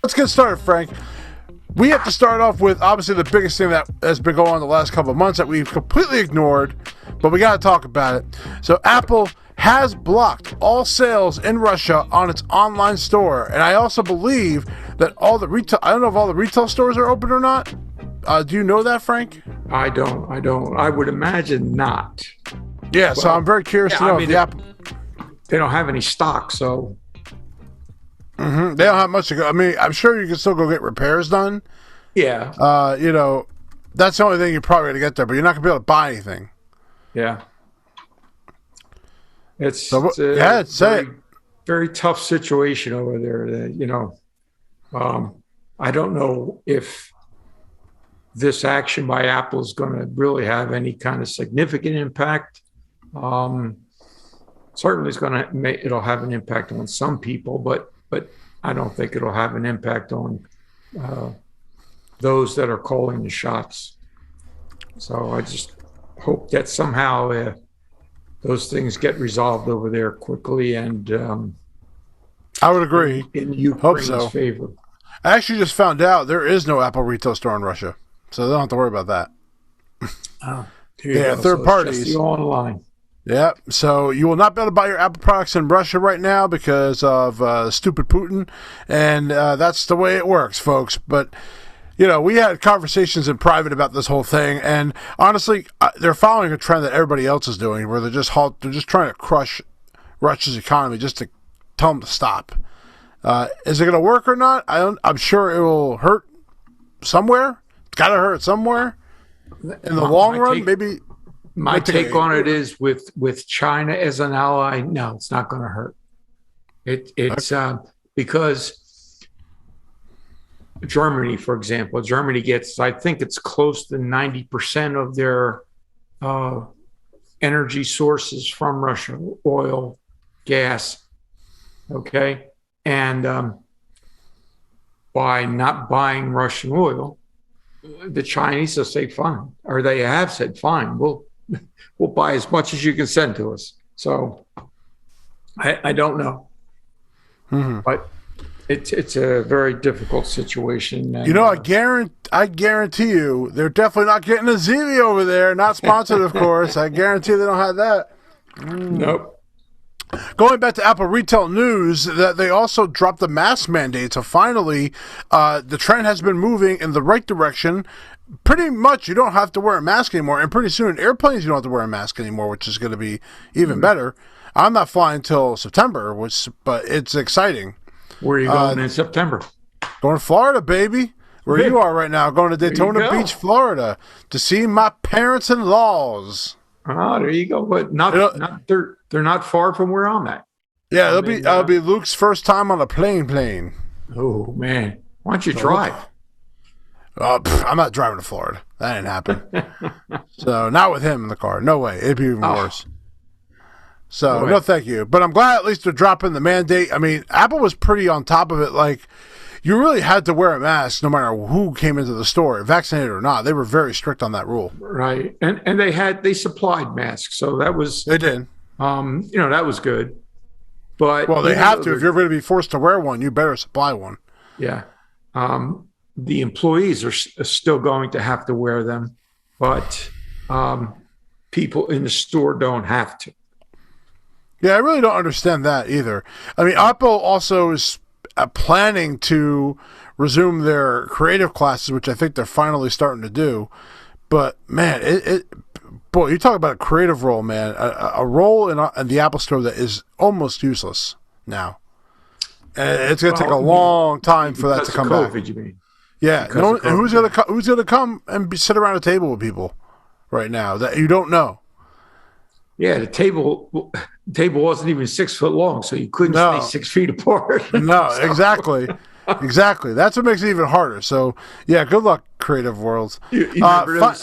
Let's get started, Frank. We have to start off with obviously the biggest thing that has been going on the last couple of months that we've completely ignored, but we got to talk about it. So Apple has blocked all sales in Russia on its online store, and I also believe that all the retail, I don't know if all the retail stores are open or not. Do you know that, Frank? I don't. I would imagine not. Yeah, well, so I'm very curious to know if the Apple... They don't have any stock, so... Mm-hmm. They don't have much to go. I mean, I'm sure you can still go get repairs done. Yeah. That's the only thing you're probably going to get there, but you're not going to be able to buy anything. Yeah. It's a very tough situation over there. I don't know if this action by Apple is going to really have any kind of significant impact. Certainly, it'll have an impact on some people, but I don't think it'll have an impact on those that are calling the shots. So I just hope that somehow those things get resolved over there quickly, and I would agree. In Ukraine's favor. I actually just found out there is no Apple retail store in Russia, so they don't have to worry about that. Oh, third parties. Just online. Yeah, so you will not be able to buy your Apple products in Russia right now because of stupid Putin, and that's the way it works, folks. But, we had conversations in private about this whole thing, and honestly, they're following a trend that everybody else is doing, where they're just trying to crush Russia's economy just to tell them to stop. Is it going to work or not? I'm sure it will hurt somewhere. It's got to hurt somewhere. In the long run, maybe... My take on it is with China as an ally, no, it's not going to hurt. It's because Germany, for example, gets, I think it's close to 90% of their energy sources from Russia, oil, gas. Okay. And by not buying Russian oil, the Chinese will say, fine, or they have said, fine, we'll buy as much as you can send to us. So I don't know, but it's a very difficult situation. And, I guarantee you, they're definitely not getting a Zevie over there. Not sponsored, of course. I guarantee they don't have that. Nope. Going back to Apple retail news, that they also dropped the mask mandate. So finally, the trend has been moving in the right direction. Pretty much, you don't have to wear a mask anymore. And pretty soon, airplanes, you don't have to wear a mask anymore, which is going to be even better. I'm not flying until September, but it's exciting. Where are you going in September? Going to Florida, baby. Where you are right now. Going to Daytona Beach, Florida, to see my parents-in-laws. Oh, there you go. But they're not far from where I'm at. Yeah, it'll be Luke's first time on a plane. Oh man, why don't you drive? I'm not driving to Florida. That ain't happen. So not with him in the car. No way. It'd be even worse. So no, thank you. But I'm glad at least they're dropping the mandate. I mean, Apple was pretty on top of it. Like, you really had to wear a mask no matter who came into the store, vaccinated or not. They were very strict on that rule. Right. And they supplied masks. So that was... They did. That was good. But they have to. If you're going to be forced to wear one, you better supply one. Yeah. The employees are still going to have to wear them, but people in the store don't have to. Yeah, I really don't understand that either. I mean, Apple also is planning to resume their creative classes, which I think they're finally starting to do. But man, boy, you talk about a creative role, man. A role in the Apple Store that is almost useless now. And it's going to take a long time for that to come back. You mean? Yeah, and who's going to come and sit around a table with people right now that you don't know? Yeah, the table wasn't even 6 foot long, so you couldn't stay 6 feet apart. No, exactly. Exactly. That's what makes it even harder. So, yeah, good luck, creative world. You never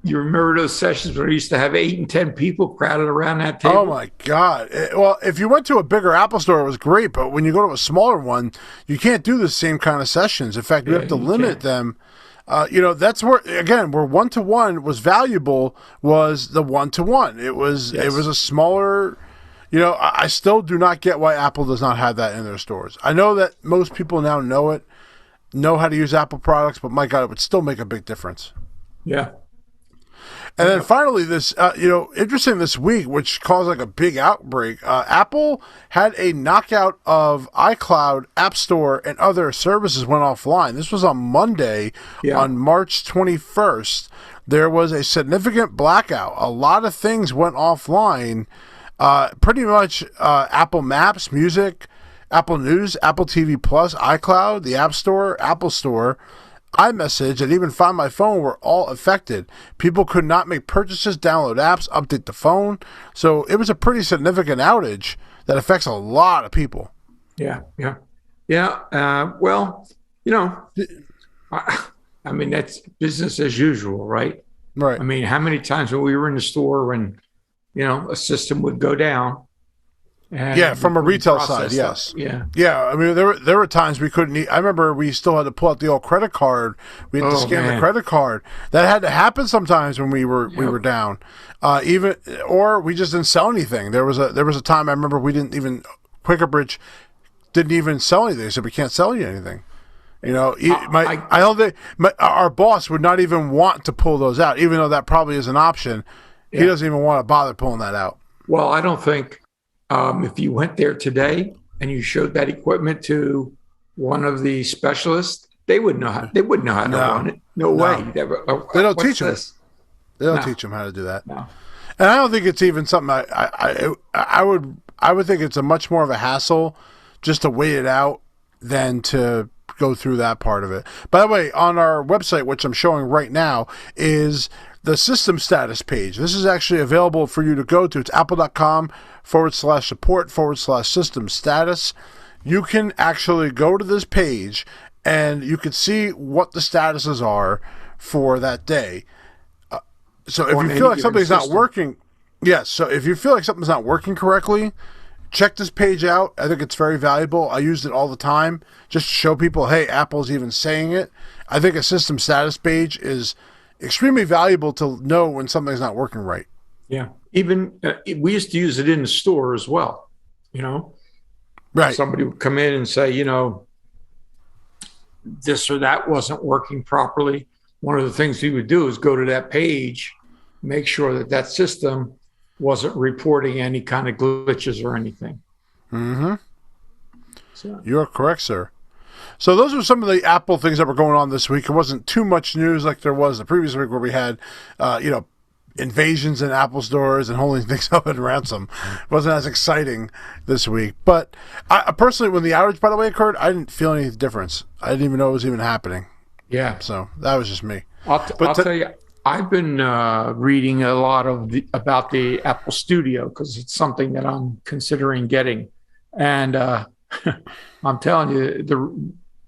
You remember those sessions where we used to have 8 and 10 people crowded around that table? Oh my God! Well, if you went to a bigger Apple store, it was great, but when you go to a smaller one, you can't do the same kind of sessions. In fact, you have to limit them. That's where where 1-to-1 was valuable, was the 1-to-1. It was a smaller. I still do not get why Apple does not have that in their stores. I know that most people now know how to use Apple products, but my God, it would still make a big difference. Yeah. And then finally, this, interesting this week, which caused like a big outbreak, Apple had a knockout of iCloud, App Store, and other services went offline. This was on Monday, on March 21st. There was a significant blackout. A lot of things went offline. Pretty much Apple Maps, Music, Apple News, Apple TV Plus, iCloud, the App Store, Apple Store, iMessage, and even Find My Phone were all affected. People could not make purchases, download apps, update the phone. So it was a pretty significant outage that affects a lot of people. Yeah. Well, I mean, that's business as usual, right? Right. I mean, how many times when we were in the store when, a system would go down? From a retail side, yes. Yeah. I mean, there were times we couldn't. I remember we still had to pull out the old credit card. We had to scan the credit card. That had to happen sometimes when we were down. Or we just didn't sell anything. There was a time I remember we didn't even Quicker Bridge didn't even sell anything. They said we can't sell you anything. I don't think our boss would not even want to pull those out, even though that probably is an option. Yeah. He doesn't even want to bother pulling that out. Well, I don't think. If you went there today and you showed that equipment to one of the specialists, they wouldn't know how to run it. No way. They don't teach them. They don't teach them how to do that. No. And I don't think it's even something I would think it's a much more of a hassle just to wait it out than to go through that part of it. By the way, on our website, which I'm showing right now, is the system status page. This is actually available for you to go to. It's apple.com/support/system status. You can actually go to this page and you can see what the statuses are for that day. So if you feel like something's not working, so if you feel like something's not working correctly, check this page out. I think it's very valuable. I use it all the time just to show people, hey, Apple's even saying it. I think a system status page is extremely valuable to know when something's not working right. Yeah. Even we used to use it in the store as well. Right. Somebody would come in and say, this or that wasn't working properly. One of the things we would do is go to that page, make sure that system wasn't reporting any kind of glitches or anything. Mm-hmm. So. You're correct, sir. So those were some of the Apple things that were going on this week. It wasn't too much news like there was the previous week where we had, invasions in Apple stores and holding things up in ransom. It wasn't as exciting this week. But I personally, when the outage, by the way, occurred, I didn't feel any difference. I didn't even know it was even happening. Yeah. So that was just me. I'll tell you, I've been reading a lot about the Apple Studio because it's something that I'm considering getting. And I'm telling you,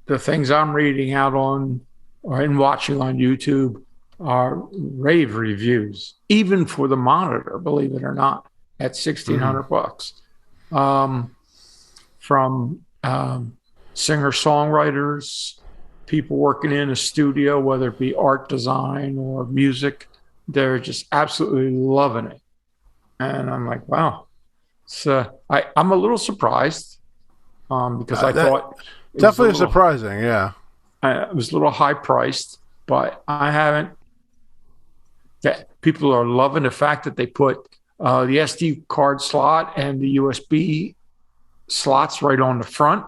the things I'm reading out on and watching on YouTube are rave reviews, even for the monitor, believe it or not, at $1,600. From singer-songwriters, people working in a studio, whether it be art design or music, they're just absolutely loving it. And I'm like, wow. So I'm a little surprised because I thought... Definitely surprising, yeah. It was a little high priced, but I haven't. That people are loving the fact that they put the SD card slot and the USB slots right on the front.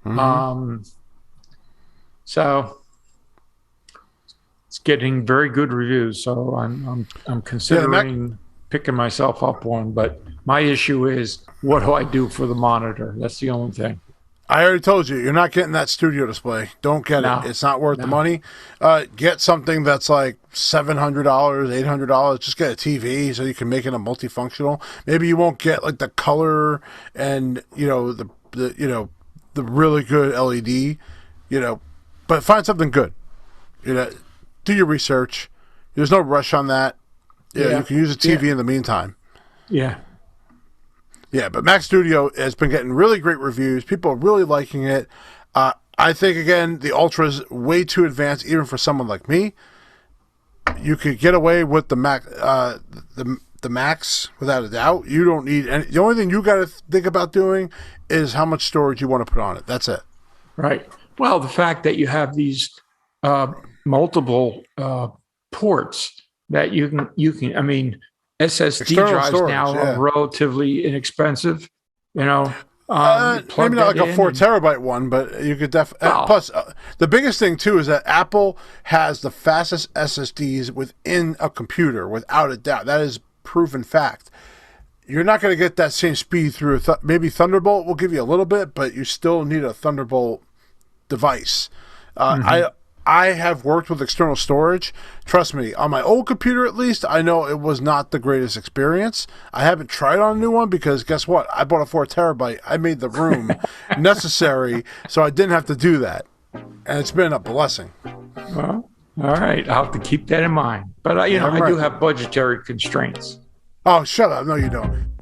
Mm-hmm. So it's getting very good reviews. So I'm considering picking myself up one. But my issue is, what do I do for the monitor? That's the only thing. I already told you, you're not getting that studio display. Don't get it. It's not worth the money. Get something that's like $700, $800. Just get a TV so you can make it a multifunctional. Maybe you won't get like the color and the really good LED. But find something good. Do your research. There's no rush on that. Yeah, you can use a TV Yeah. in the meantime. Yeah. Yeah, but Mac Studio has been getting really great reviews. People are really liking it. I think, again, the Ultra is way too advanced, even for someone like me. You could get away with the Mac, the Max, without a doubt. You don't need any. The only thing you got to think about doing is how much storage you want to put on it. That's it. Right. Well, the fact that you have these multiple ports that you can. I mean, SSD External drives storage, now yeah. are relatively inexpensive. You know, Maybe not like a 4 terabyte one, but you could definitely. Well- Plus, the biggest thing too is that Apple has the fastest SSDs within a computer, without a doubt. That is proven fact. You're not going to get that same speed through maybe Thunderbolt will give you a little bit, but you still need a Thunderbolt device. I have worked with external storage. Trust me, on my old computer at least, I know it was not the greatest experience. I haven't tried on a new one because guess what? I bought a 4 terabyte. I made the room necessary so I didn't have to do that. And it's been a blessing. Well, all right. I'll have to keep that in mind. But, I do right. have budgetary constraints. Oh, shut up. No, you don't.